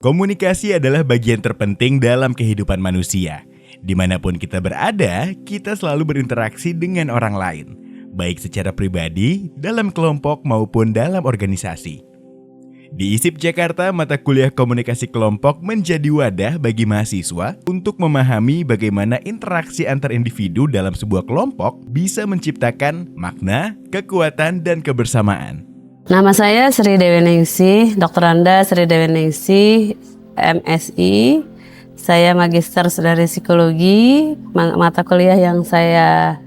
Komunikasi adalah bagian terpenting dalam kehidupan manusia. Dimanapun kita berada, kita selalu berinteraksi dengan orang lain, baik secara pribadi, dalam kelompok maupun dalam organisasi. Di ISIP Jakarta, mata kuliah komunikasi kelompok menjadi wadah bagi mahasiswa untuk memahami bagaimana interaksi antar individu dalam sebuah kelompok bisa menciptakan makna, kekuatan, dan kebersamaan. Nama saya Sri Dewi Ningsih, Doktoranda Sri Dewi Ningsih, MSI. Saya Magister dari Psikologi. Mata kuliah yang saya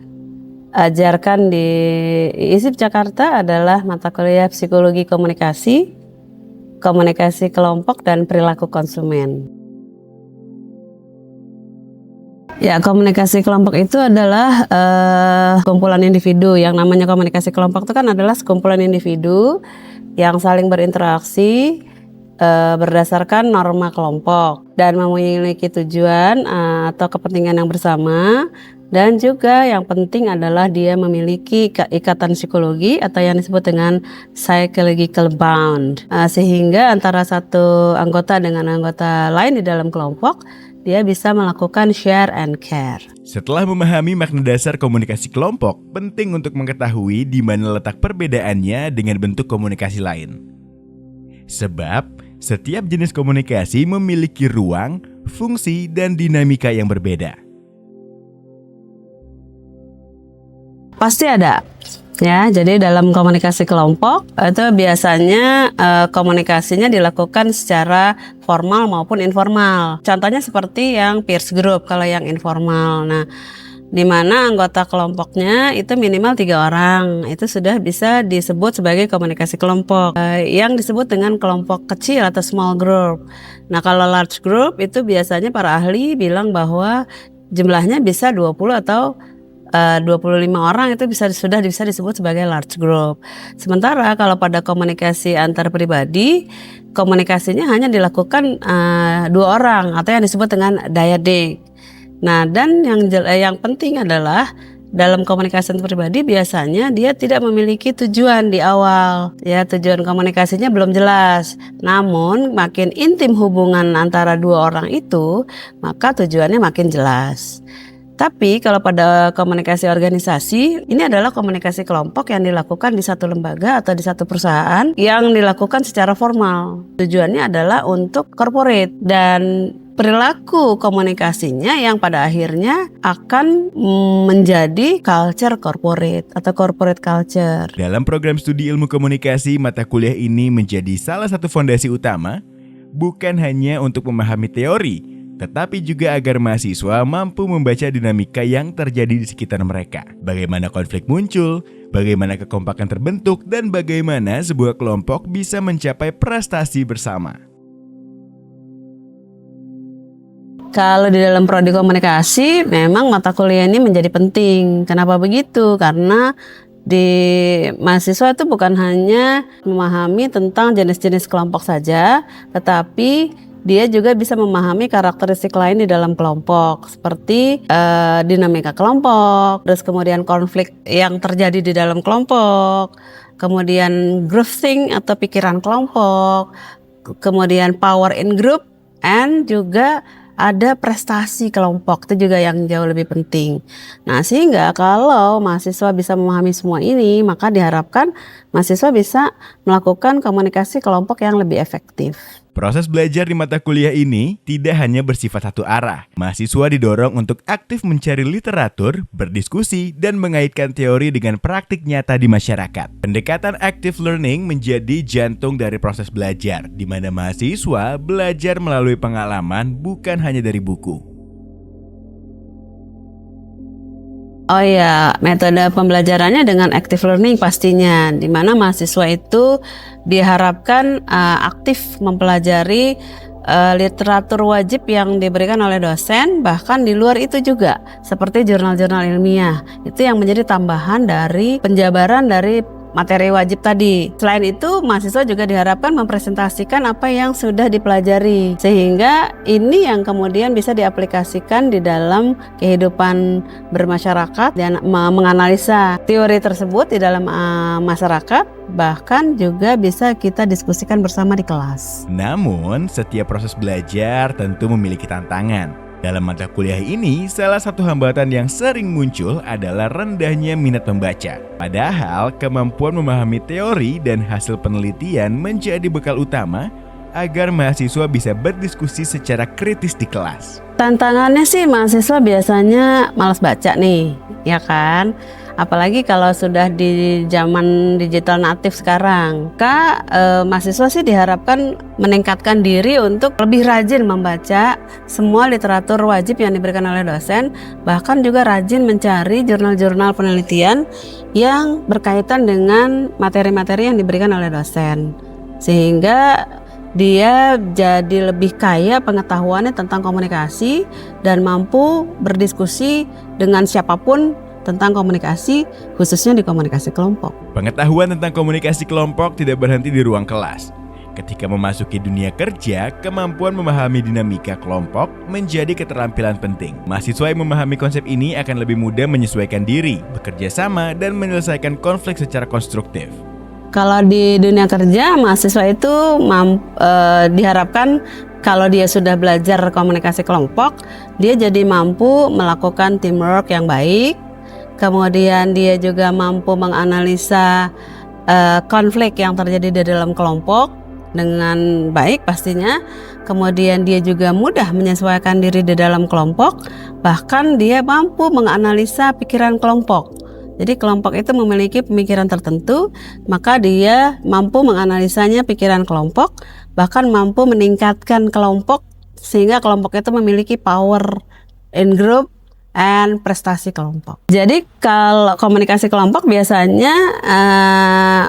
ajarkan di ISIP Jakarta adalah mata kuliah Psikologi Komunikasi, Komunikasi Kelompok, dan Perilaku Konsumen. Ya, komunikasi kelompok itu adalah kumpulan individu. Yang namanya komunikasi kelompok itu kan adalah sekumpulan individu yang saling berinteraksi berdasarkan norma kelompok dan memiliki tujuan atau kepentingan yang bersama. Dan juga yang penting adalah dia memiliki ikatan psikologi atau yang disebut dengan psychological bond. Sehingga antara satu anggota dengan anggota lain di dalam kelompok, dia bisa melakukan share and care. Setelah memahami makna dasar komunikasi kelompok, penting untuk mengetahui di mana letak perbedaannya dengan bentuk komunikasi lain. Sebab, setiap jenis komunikasi memiliki ruang, fungsi, dan dinamika yang berbeda. Pasti ada. Ya, jadi dalam komunikasi kelompok itu biasanya komunikasinya dilakukan secara formal maupun informal. Contohnya seperti yang peers group kalau yang informal. Nah, di mana anggota kelompoknya itu minimal 3 orang, itu sudah bisa disebut sebagai komunikasi kelompok. Yang disebut dengan kelompok kecil atau small group. Nah, kalau large group itu biasanya para ahli bilang bahwa jumlahnya bisa 20 atau 25 orang itu sudah bisa disebut sebagai large group. Sementara kalau pada komunikasi antar pribadi, komunikasinya hanya dilakukan 2 orang atau yang disebut dengan dyadic. Nah, dan yang penting adalah dalam komunikasi antar pribadi biasanya dia tidak memiliki tujuan di awal. Ya, tujuan komunikasinya belum jelas. Namun makin intim hubungan antara 2 orang itu, maka tujuannya makin jelas. Tapi kalau pada komunikasi organisasi, ini adalah komunikasi kelompok yang dilakukan di satu lembaga atau di satu perusahaan yang dilakukan secara formal. Tujuannya adalah untuk corporate dan perilaku komunikasinya yang pada akhirnya akan menjadi culture corporate atau corporate culture. Dalam program studi ilmu komunikasi, mata kuliah ini menjadi salah satu fondasi utama, bukan hanya untuk memahami teori, tetapi juga agar mahasiswa mampu membaca dinamika yang terjadi di sekitar mereka. Bagaimana konflik muncul, bagaimana kekompakan terbentuk, dan bagaimana sebuah kelompok bisa mencapai prestasi bersama. Kalau di dalam prodi komunikasi, memang mata kuliah ini menjadi penting. Kenapa begitu? Karena di mahasiswa itu bukan hanya memahami tentang jenis-jenis kelompok saja, tetapi dia juga bisa memahami karakteristik lain di dalam kelompok, seperti dinamika kelompok, terus kemudian konflik yang terjadi di dalam kelompok, kemudian groupthink atau pikiran kelompok, kemudian power in group, and juga ada prestasi kelompok, itu juga yang jauh lebih penting. Nah, sehingga kalau mahasiswa bisa memahami semua ini, maka diharapkan mahasiswa bisa melakukan komunikasi kelompok yang lebih efektif. Proses belajar di mata kuliah ini tidak hanya bersifat satu arah. Mahasiswa didorong untuk aktif mencari literatur, berdiskusi, dan mengaitkan teori dengan praktik nyata di masyarakat. Pendekatan active learning menjadi jantung dari proses belajar, di mana mahasiswa belajar melalui pengalaman bukan hanya dari buku. Oh ya, metode pembelajarannya dengan active learning pastinya, di mana mahasiswa itu diharapkan aktif mempelajari literatur wajib yang diberikan oleh dosen, bahkan di luar itu juga, seperti jurnal-jurnal ilmiah. Itu yang menjadi tambahan dari penjabaran dari materi wajib tadi. Selain itu, mahasiswa juga diharapkan mempresentasikan apa yang sudah dipelajari, sehingga ini yang kemudian bisa diaplikasikan di dalam kehidupan bermasyarakat dan menganalisa teori tersebut di dalam masyarakat, bahkan juga bisa kita diskusikan bersama di kelas. Namun, setiap proses belajar tentu memiliki tantangan. Dalam mata kuliah ini, salah satu hambatan yang sering muncul adalah rendahnya minat membaca. Padahal, kemampuan memahami teori dan hasil penelitian menjadi bekal utama agar mahasiswa bisa berdiskusi secara kritis di kelas. Tantangannya sih mahasiswa biasanya malas baca nih, ya kan? Apalagi kalau sudah di zaman digital natif sekarang. Mahasiswa sih diharapkan meningkatkan diri untuk lebih rajin membaca semua literatur wajib yang diberikan oleh dosen, bahkan juga rajin mencari jurnal-jurnal penelitian yang berkaitan dengan materi-materi yang diberikan oleh dosen. Sehingga dia jadi lebih kaya pengetahuannya tentang komunikasi dan mampu berdiskusi dengan siapapun tentang komunikasi, khususnya di komunikasi kelompok. Pengetahuan tentang komunikasi kelompok tidak berhenti di ruang kelas. Ketika memasuki dunia kerja, kemampuan memahami dinamika kelompok menjadi keterampilan penting. Mahasiswa yang memahami konsep ini akan lebih mudah menyesuaikan diri, bekerja sama, dan menyelesaikan konflik secara konstruktif. Kalau di dunia kerja, mahasiswa itu diharapkan kalau dia sudah belajar komunikasi kelompok, dia jadi mampu melakukan teamwork yang baik. Kemudian dia juga mampu menganalisa konflik yang terjadi di dalam kelompok dengan baik pastinya. Kemudian dia juga mudah menyesuaikan diri di dalam kelompok. Bahkan dia mampu menganalisa pikiran kelompok. Jadi kelompok itu memiliki pemikiran tertentu, maka dia mampu menganalisanya pikiran kelompok, bahkan mampu meningkatkan kelompok sehingga kelompok itu memiliki power in group and prestasi kelompok. Jadi kalau komunikasi kelompok biasanya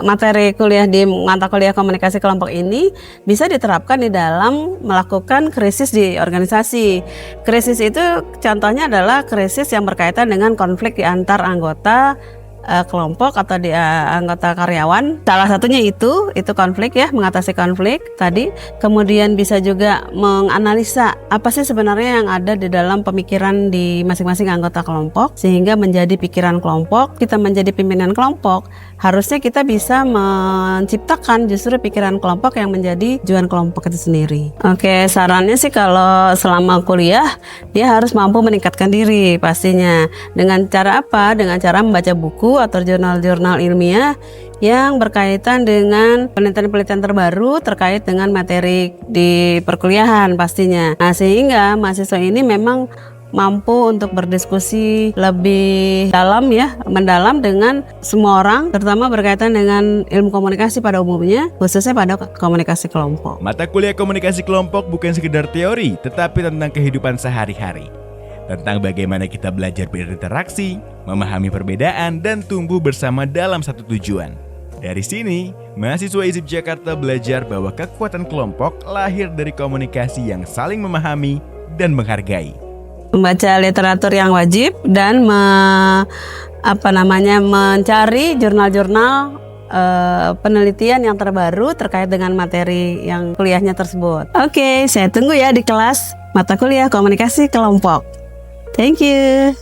materi kuliah di mata kuliah komunikasi kelompok ini bisa diterapkan di dalam melakukan krisis di organisasi. Krisis itu contohnya adalah krisis yang berkaitan dengan konflik di antar anggota kelompok atau di anggota karyawan. Salah satunya itu konflik ya, mengatasi konflik tadi. Kemudian bisa juga menganalisa apa sih sebenarnya yang ada di dalam pemikiran di masing-masing anggota kelompok sehingga menjadi pikiran kelompok. Kita menjadi pimpinan kelompok, harusnya kita bisa menciptakan justru pikiran kelompok yang menjadi tujuan kelompok itu sendiri. Oke, sarannya sih kalau selama kuliah dia harus mampu meningkatkan diri pastinya. Dengan cara apa? Dengan cara membaca buku atau jurnal-jurnal ilmiah yang berkaitan dengan penelitian-penelitian terbaru terkait dengan materi di perkuliahan pastinya. Nah, sehingga mahasiswa ini memang mampu untuk berdiskusi lebih dalam ya, mendalam dengan semua orang, terutama berkaitan dengan ilmu komunikasi pada umumnya, khususnya pada komunikasi kelompok. Mata kuliah komunikasi kelompok bukan sekedar teori, tetapi tentang kehidupan sehari-hari. Tentang bagaimana kita belajar berinteraksi, memahami perbedaan, dan tumbuh bersama dalam satu tujuan. Dari sini, mahasiswa ISIP Jakarta belajar bahwa kekuatan kelompok lahir dari komunikasi yang saling memahami dan menghargai. Membaca literatur yang wajib dan mencari jurnal-jurnal penelitian yang terbaru terkait dengan materi yang kuliahnya tersebut. Oke, saya tunggu ya di kelas mata kuliah komunikasi kelompok. Thank you.